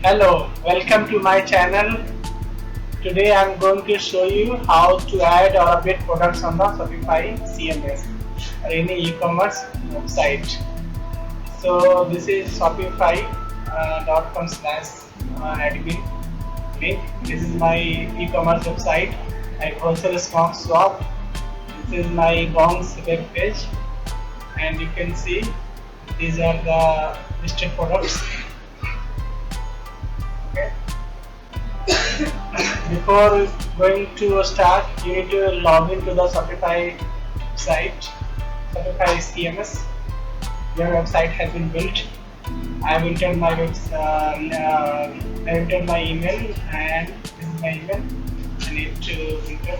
Hello, welcome to my channel. Today I am going to show you how to add or update products on the Shopify CMS or any e-commerce website. So this is shopify.com/admin link. This is my e-commerce website. I also small shop. This is my Bongs web page, and you can see these are the listed products. Okay. Before going to start, you need to log into the Shopify site, Shopify CMS. Your website has been built. I have entered my email, and this is my email. I need to enter,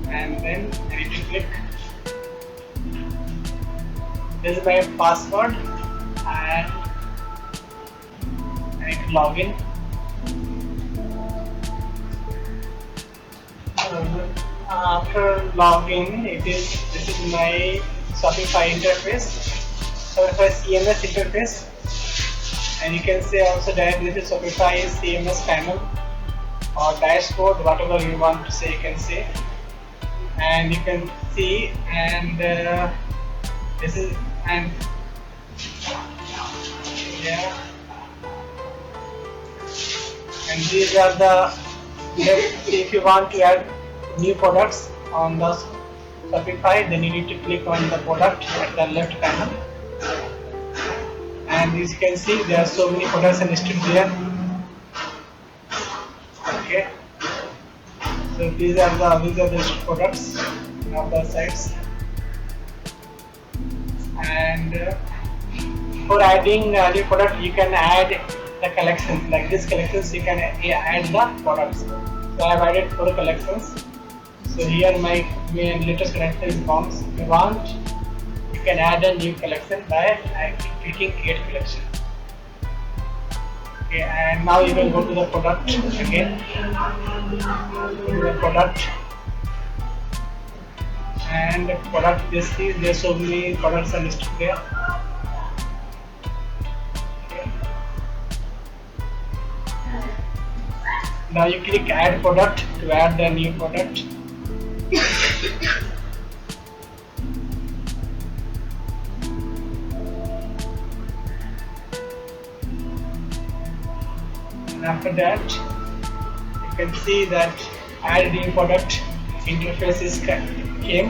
and then I need to click. This is my password, and I need to log in. After login, this is my Shopify interface, Shopify CMS interface, and you can say also that this is Shopify CMS panel or dashboard, whatever you want to say, you can say. And you can see, and this is, and yeah, and these are the, if you want to add new products on the Shopify, then you need to click on the product at the left panel, and as you can see there are so many products listed there. Okay, so these are the products of the sites, and for adding new product you can add the collections, like this collections you can add the products. So I have added 4 collections. So here my latest collection is Bongs. If you want, you can add a new collection by clicking create collection. Okay, and now you can go to the product again. Go to the product, and product, this is, there's so many products are listed there. Okay. Now you click add product to add the new product. And after that, you can see that add new product interface is came,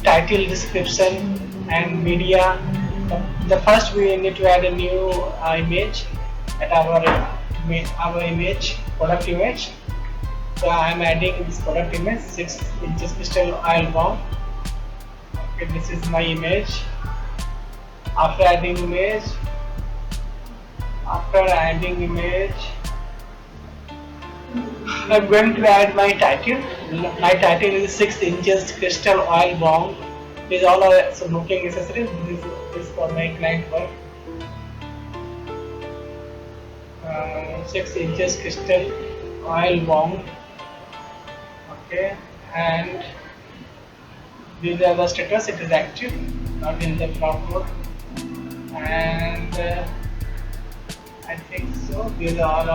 title, description, and media. The first we need to add a new image at our image, product image. So I am adding this product image, 6 inches crystal oil bomb. Okay, this is my image. After adding image, I'm going to add my title. My title is 6 inches crystal oil bomb. These all are smoking accessories. This is for my client work. 6 inches crystal oil bomb. Okay, and these are the status. It is active, not in the drop mode, and I think so. These are all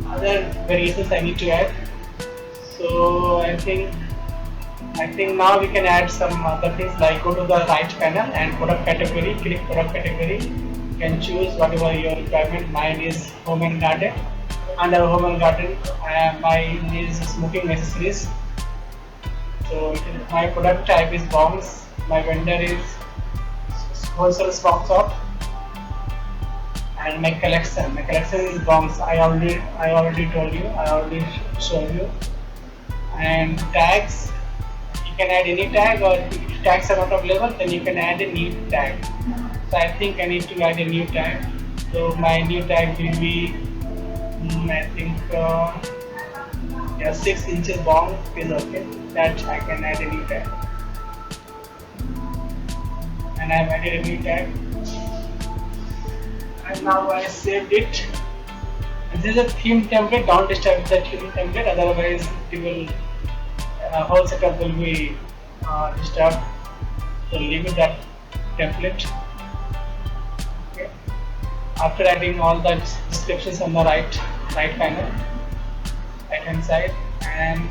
other variations I need to add. So I think now we can add some other things, like go to the right panel and product category. Click product category. You can choose whatever your requirement. Mine is home and garden. Under home and garden, mine is smoking accessories. So my product type is Bongs. My vendor is wholesale stock shop, and my collection is Bongs. I already told you. I already showed you. And tags, you can add any tag, or if tags are not available, then you can add a new tag. So I think I need to add a new tag. So my new tag will be, I think, 6 inches long is okay. That I can add a new tag, and I have added a new tag. And now I saved it. And this is a theme template. Don't disturb the theme template, otherwise it will whole setup will be disturbed. So leave it that template. Okay. After adding all the descriptions on the right panel, right hand side, and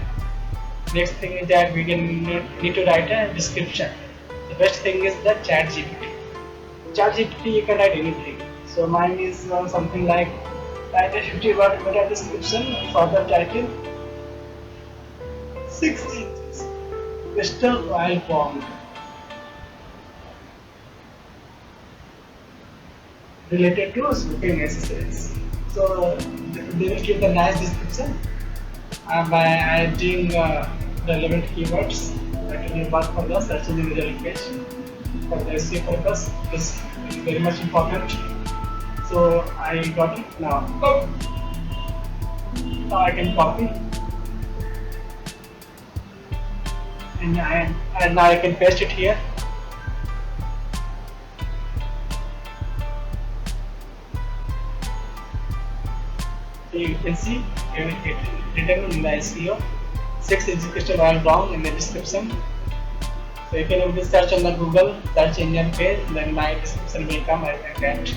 next thing is that we can need to write a description. The best thing is the chat GPT. Chat GPT, you can write anything. So mine is something like write a 50-word meta description for the title, 6 inches crystal oil pond related to smoking accessories. So they will give the nice description by adding relevant keywords that will work for the search engine result page. For the SEO purpose, this is very much important. So I got it now. Now I can copy, and now I can paste it here. So you can see it written in the SEO, 6 inches crystal oil brown in the description. So you can able search on the Google search engine page, then my description will come like that.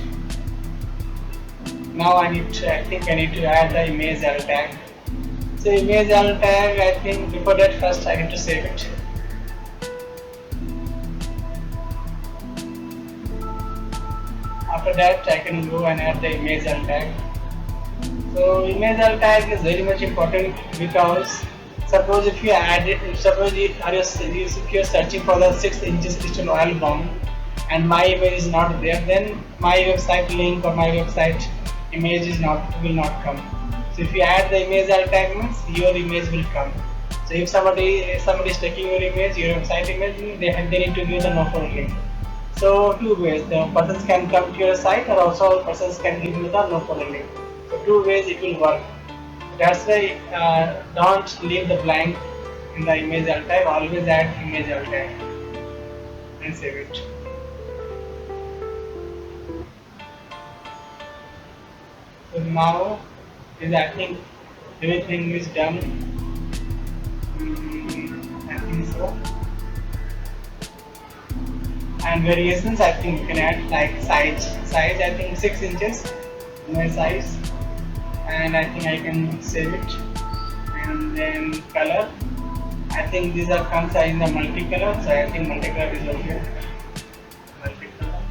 Now I think I need to add the image alt tag. So image alt tag, I think before that first I need to save it. After that I can go and add the image alt tag. So image alt tag is very much important because suppose if you add it, if you are searching for the 6 inches crystal oil bomb and my image is not there, then my website link or my website image will not come. So if you add the image alt tag means your image will come. So if somebody is taking your image, your website image, they need to give the no-follow link. So two ways, the persons can come to your site or also persons can give you the no-follow link. So two ways it will work. That's why don't leave the blank in the image alt tag, always add image alt tag and save it. So now I think everything is done. I think so. And variations, I think you can add like size I think 6 inches my size, and I think I can save it. And then color, I think these are comes in the multicolor, so I think multicolor is okay. Multicolor,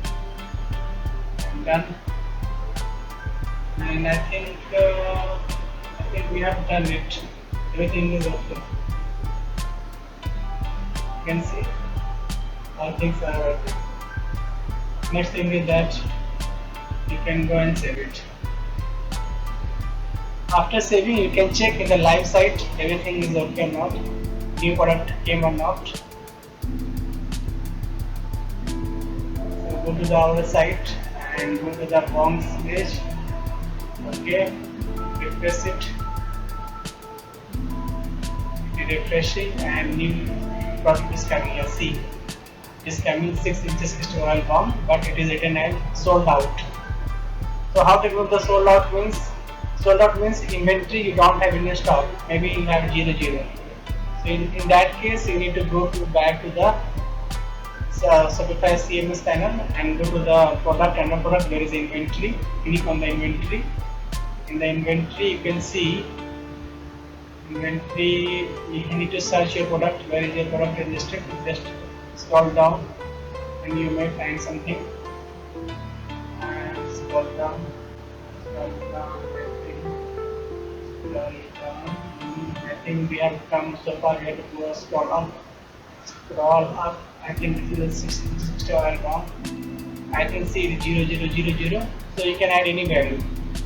and done. And I think we have done it. Everything is okay. You can see all things are okay. Next thing is that you can go and save it. After saving, you can check in the live site everything is okay or not, new product came or not. So go to our site and go to the bonds page. Okay, refresh it. Refreshing and new product is coming here. See, is coming 6 inches crystal oil bomb, but it is written as sold out. So how to remove the sold out means? Sold out means inventory you don't have in your stock. Maybe you have 0. So in that case, you need to go back to the Shopify CMS panel and go to the product, and the product there is inventory. Click on the inventory. In the inventory, you can see inventory. You need to search your product. Where is your product registered? Just scroll down, and you may find something. And scroll down. I think we have come so far. We have to go scroll up. I think this is a 60 oil bomb. I can see the 0000. So you can add any value,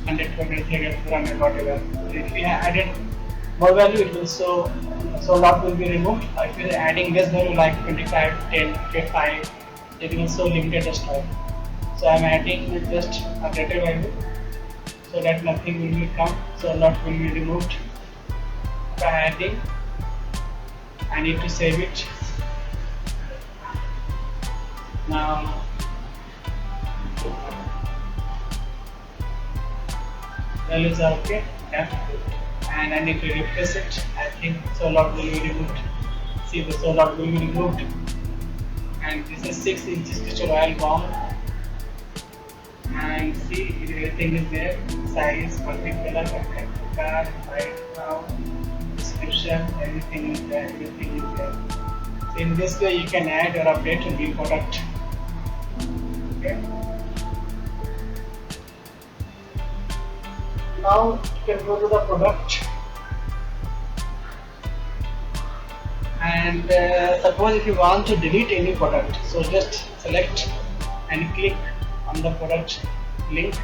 100, 200, whatever. If you added more value, it will so lot will be removed. If you are adding less value like 25, 10, 5, it will so limited the stock. So I am adding with just a greater value, so that nothing will be come. So lot will be removed. By adding, I need to save it. Now values are okay, yeah. And I need to refresh it. I think so lot will be removed. See, the so lot will be removed. And this is 6 inches crystal oil bomb. and see everything is there, size, particular, card, right now, description, everything is there, everything is there. So in this way you can add or update a new product. Okay. Now you can go to the product, and suppose if you want to delete any product, so just select and click on the product link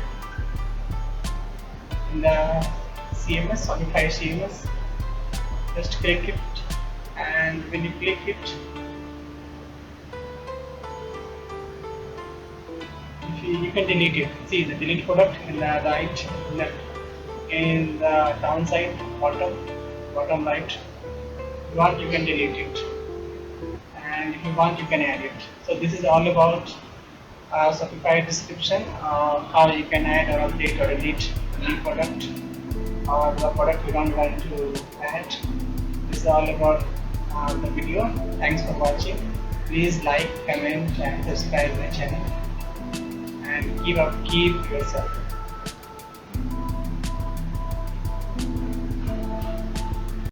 in the CMS, Shopify CMS. Just click it, and when you click it, if you can delete it. See the delete product in the right, left, in the downside, bottom right. If you want, you can delete it, and if you want, you can add it. So this is all about Shopify description, how you can add or update or delete a new product or the product you don't want to add. This is all about the video. Thanks for watching. Please like, comment and subscribe my channel, and keep yourself.